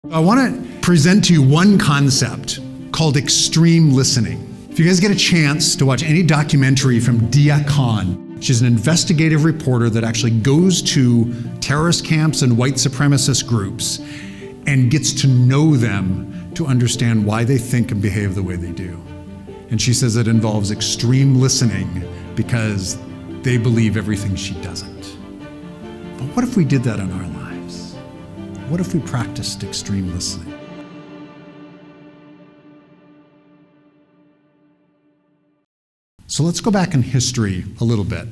I want to present to you one concept called extreme listening. If you guys get a chance to watch any documentary from Dia Khan, she's an investigative reporter that actually goes to terrorist camps and white supremacist groups and gets to know them to understand why they think and behave the way they do. And she says it involves extreme listening because they believe everything she doesn't. But what if we did that in our lives? What if we practiced extreme listening? So let's go back in history a little bit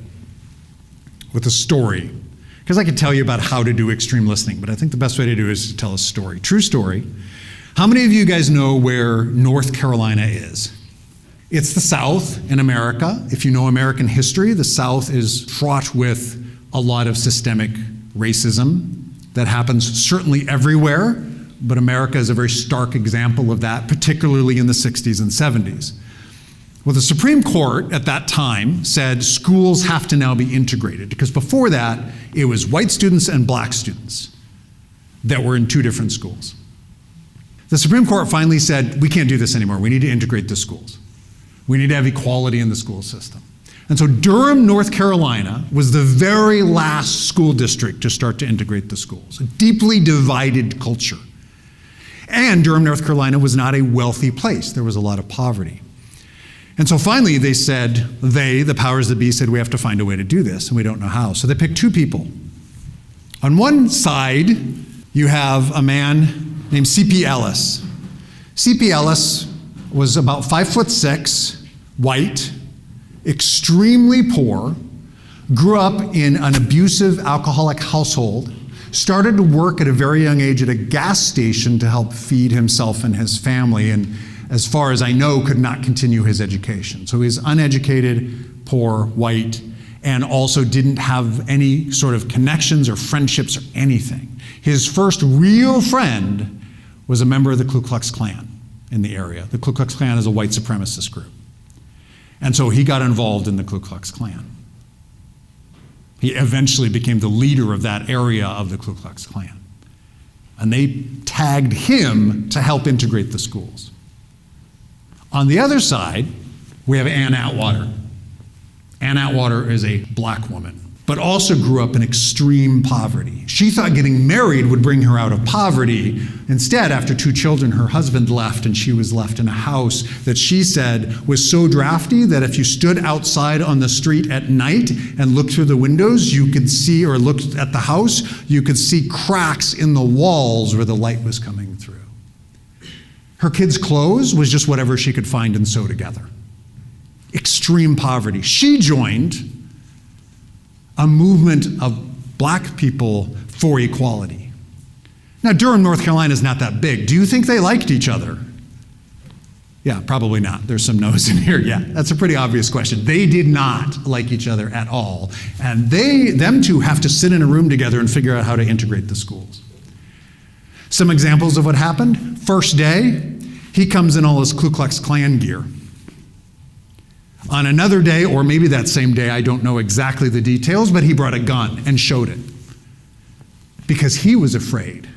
with a story, because I could tell you about how to do extreme listening, but I think the best way to do it is to tell a story. True story. How many of you guys know where North Carolina is? It's the South in America. If you know American history, the South is fraught with a lot of systemic racism that happens certainly everywhere, but America is a very stark example of that, particularly in the 60s and 70s. Well, the Supreme Court at that time said schools have to now be integrated, because before that, it was white students and black students that were in two different schools. The Supreme Court finally said, we can't do this anymore. We need to integrate the schools. We need to have equality in the school system. And so Durham, North Carolina was the very last school district to start to integrate the schools, a deeply divided culture. And Durham, North Carolina was not a wealthy place. There was a lot of poverty. And so finally they said, the powers that be said, we have to find a way to do this, and we don't know how. So they picked two people. On one side, you have a man named C.P. Ellis. C.P. Ellis was about 5'6", white, extremely poor, grew up in an abusive alcoholic household, started to work at a very young age at a gas station to help feed himself and his family, and as far as I know, could not continue his education. So he's uneducated, poor, white, and also didn't have any sort of connections or friendships or anything. His first real friend was a member of the Ku Klux Klan in the area. The Ku Klux Klan is a white supremacist group. And so he got involved in the Ku Klux Klan. He eventually became the leader of that area of the Ku Klux Klan. And they tagged him to help integrate the schools. On the other side, we have Ann Atwater. Ann Atwater is a black woman, but also grew up in extreme poverty. She thought getting married would bring her out of poverty. Instead, after 2 children, her husband left, and she was left in a house that she said was so drafty that if you stood outside on the street at night and looked through the windows, you could see, or looked at the house, you could see cracks in the walls where the light was coming through. Her kids' clothes was just whatever she could find and sew together. Extreme poverty. She joined a movement of black people for equality. Now, Durham, North Carolina is not that big. Do you think they liked each other? Yeah, probably not. There's some no's in here. Yeah, that's a pretty obvious question. They did not like each other at all. And them two have to sit in a room together and figure out how to integrate the schools. Some examples of what happened. First day, he comes in all his Ku Klux Klan gear. On another day, or maybe that same day, I don't know exactly the details, but he brought a gun and showed it because he was afraid.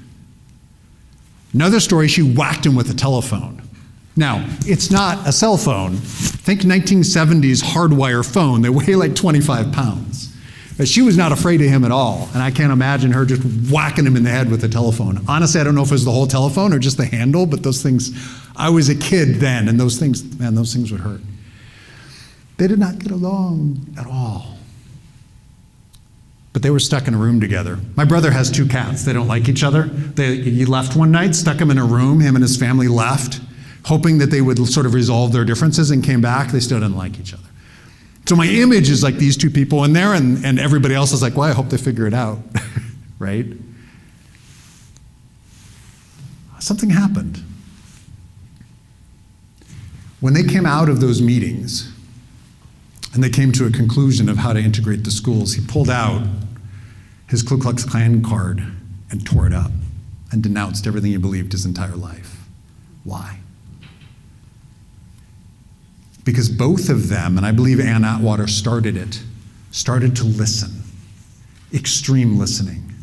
Another story, she whacked him with a telephone. Now, it's not a cell phone. Think 1970s hardwire phone. They weigh like 25 pounds. But she was not afraid of him at all, and I can't imagine her just whacking him in the head with a telephone. Honestly, I don't know if it was the whole telephone or just the handle, but those things, I was a kid then, and those things would hurt. They did not get along at all. But they were stuck in a room together. My brother has 2 cats. They don't like each other. He left one night, stuck them in a room. Him and his family left, hoping that they would sort of resolve their differences, and came back. They still didn't like each other. So my image is like these 2 people in there, and everybody else is like, well, I hope they figure it out, right? Something happened. When they came out of those meetings, and they came to a conclusion of how to integrate the schools, he pulled out his Ku Klux Klan card and tore it up and denounced everything he believed his entire life. Why? Because both of them, and I believe Ann Atwater started to listen. Extreme listening.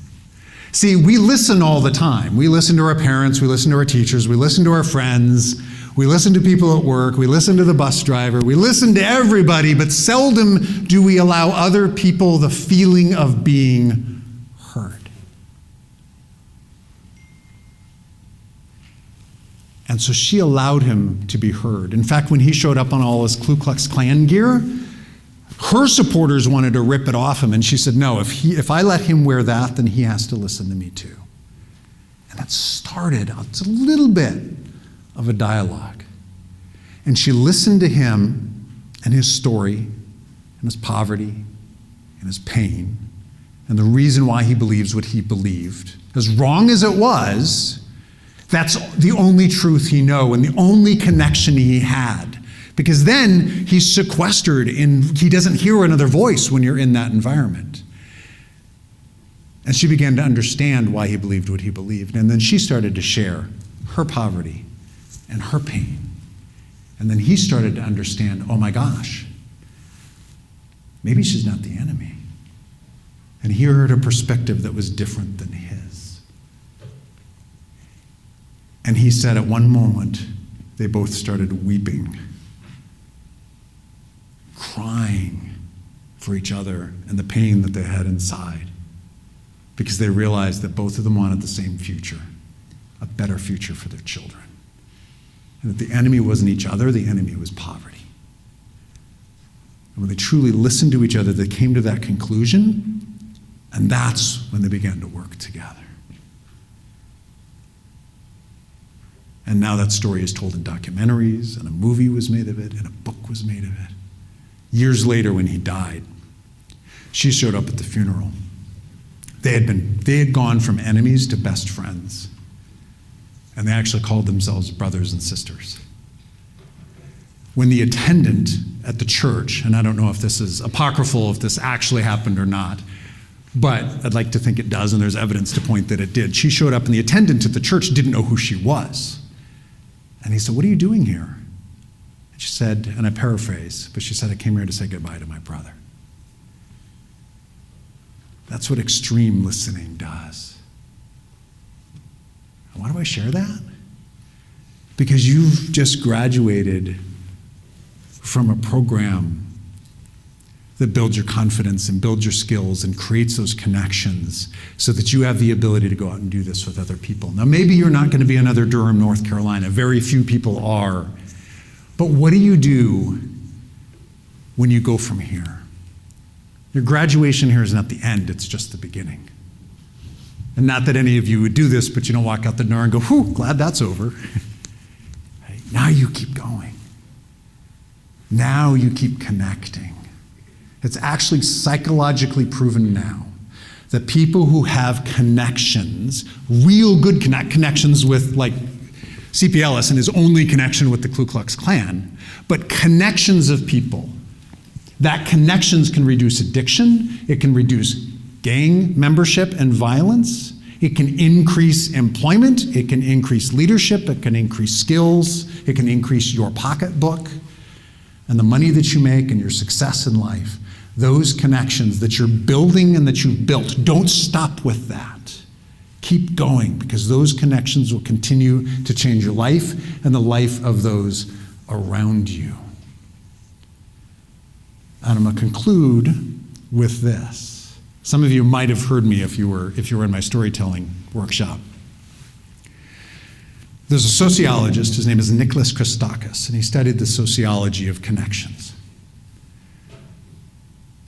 See, we listen all the time. We listen to our parents, we listen to our teachers, we listen to our friends, we listen to people at work, we listen to the bus driver, we listen to everybody, but seldom do we allow other people the feeling of being heard. And so she allowed him to be heard. In fact, when he showed up on all his Ku Klux Klan gear, her supporters wanted to rip it off him, and she said, no, if I let him wear that, then he has to listen to me too. And that started a little bit of a dialogue. And she listened to him and his story, and his poverty, and his pain, and the reason why he believes what he believed. As wrong as it was, that's the only truth he knew and the only connection he had. Because then he's sequestered he doesn't hear another voice when you're in that environment. And she began to understand why he believed what he believed. And then she started to share her poverty and her pain. And then he started to understand, oh my gosh, maybe she's not the enemy. And he heard a perspective that was different than his. And he said at one moment, they both started weeping, crying for each other and the pain that they had inside, because they realized that both of them wanted the same future, a better future for their children. And that the enemy wasn't each other, the enemy was poverty. And when they truly listened to each other, they came to that conclusion, and that's when they began to work together. And now that story is told in documentaries, and a movie was made of it, and a book was made of it. Years later, when he died, she showed up at the funeral. They had gone from enemies to best friends. And they actually called themselves brothers and sisters. When the attendant at the church, and I don't know if this is apocryphal, if this actually happened or not, but I'd like to think it does, and there's evidence to point that it did. She showed up, and the attendant at the church didn't know who she was. And he said, "What are you doing here?" And she said, and I paraphrase, but she said, "I came here to say goodbye to my brother." That's what extreme listening does. And why do I share that? Because you've just graduated from a program that builds your confidence and builds your skills and creates those connections so that you have the ability to go out and do this with other people. Now, maybe you're not going to be another Durham, North Carolina. Very few people are. But what do you do when you go from here? Your graduation here is not the end, it's just the beginning. And not that any of you would do this, but you don't walk out the door and go, "Whew, glad that's over." Right? Now you keep going. Now you keep connecting. It's actually psychologically proven now that people who have connections, real good connections with, like C.P. Ellis and his only connection with the Ku Klux Klan, but connections of people, that connections can reduce addiction, it can reduce gang membership and violence, it can increase employment, it can increase leadership, it can increase skills, it can increase your pocketbook and the money that you make and your success in life. Those connections that you're building and that you've built, don't stop with that. Keep going, because those connections will continue to change your life and the life of those around you. And I'm going to conclude with this. Some of you might have heard me if you were in my storytelling workshop. There's a sociologist, his name is Nicholas Christakis, and he studied the sociology of connections.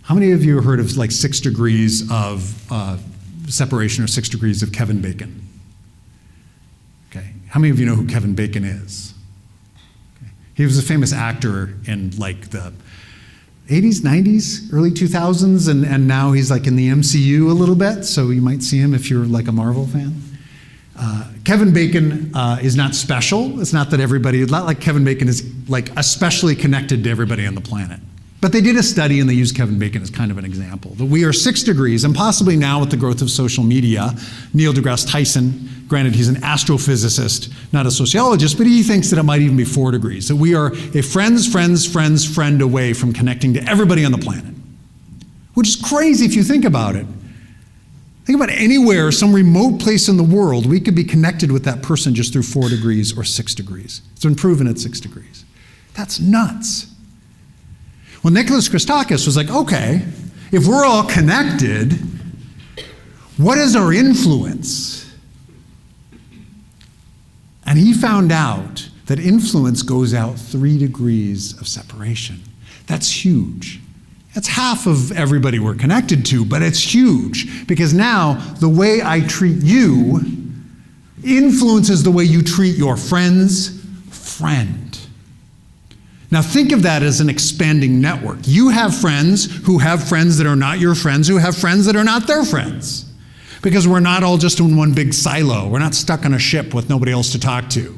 How many of you have heard of like 6 degrees of separation or 6 degrees of Kevin Bacon? Okay. How many of you know who Kevin Bacon is? Okay. He was a famous actor in like the 80s, 90s, early 2000s, and now he's like in the MCU a little bit, so you might see him if you're like a Marvel fan. Kevin Bacon is not special. It's not like Kevin Bacon is like especially connected to everybody on the planet. But they did a study and they used Kevin Bacon as kind of an example. That we are 6 degrees, and possibly now with the growth of social media, Neil deGrasse Tyson, granted he's an astrophysicist, not a sociologist, but he thinks that it might even be 4 degrees. That we are a friend away from connecting to everybody on the planet. Which is crazy if you think about it. Think about anywhere, some remote place in the world, we could be connected with that person just through 4 degrees or 6 degrees. It's been proven at 6 degrees. That's nuts. Well, Nicholas Christakis was like, okay, if we're all connected, what is our influence? And he found out that influence goes out 3 degrees of separation. That's huge. That's half of everybody we're connected to, but it's huge because now the way I treat you influences the way you treat your friend's friend. Now think of that as an expanding network. You have friends who have friends that are not your friends, who have friends that are not their friends. Because we're not all just in one big silo. We're not stuck on a ship with nobody else to talk to.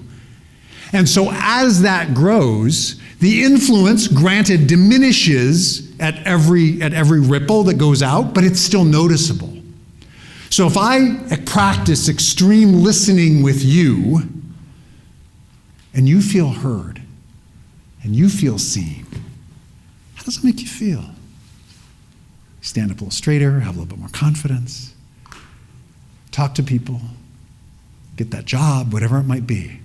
And so as that grows, the influence, granted, diminishes at every ripple that goes out, but it's still noticeable. So if I practice extreme listening with you, and you feel heard, and you feel seen, how does it make you feel? You stand up a little straighter, have a little bit more confidence, talk to people, get that job, whatever it might be.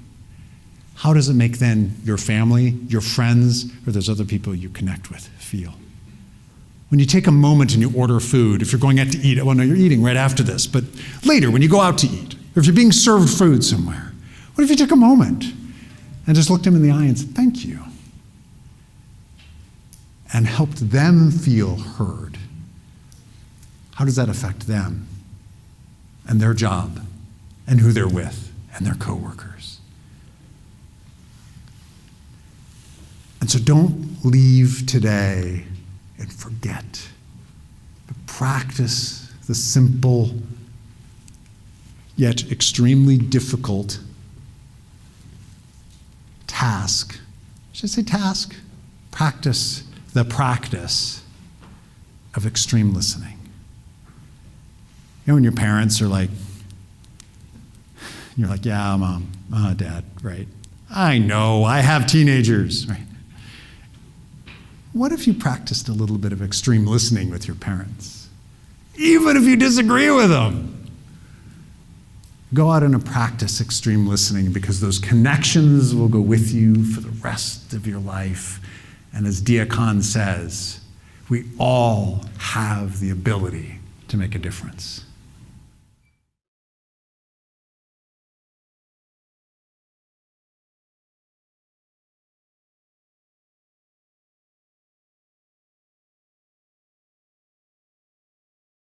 How does it make then your family, your friends, or those other people you connect with feel? When you take a moment and you order food, if you're going out to eat, well, no, you're eating right after this, but later when you go out to eat, or if you're being served food somewhere, what if you took a moment and just looked them in the eye and said, thank you, and helped them feel heard? How does that affect them and their job and who they're with and their coworkers? And so don't leave today and forget, but practice the simple yet extremely difficult task. Should I say task? Practice the practice of extreme listening. You know when your parents are like, you're like, yeah, mom, dad, right? I know, I have teenagers, right? What if you practiced a little bit of extreme listening with your parents? Even if you disagree with them. Go out and practice extreme listening because those connections will go with you for the rest of your life. And as Diakon says, we all have the ability to make a difference.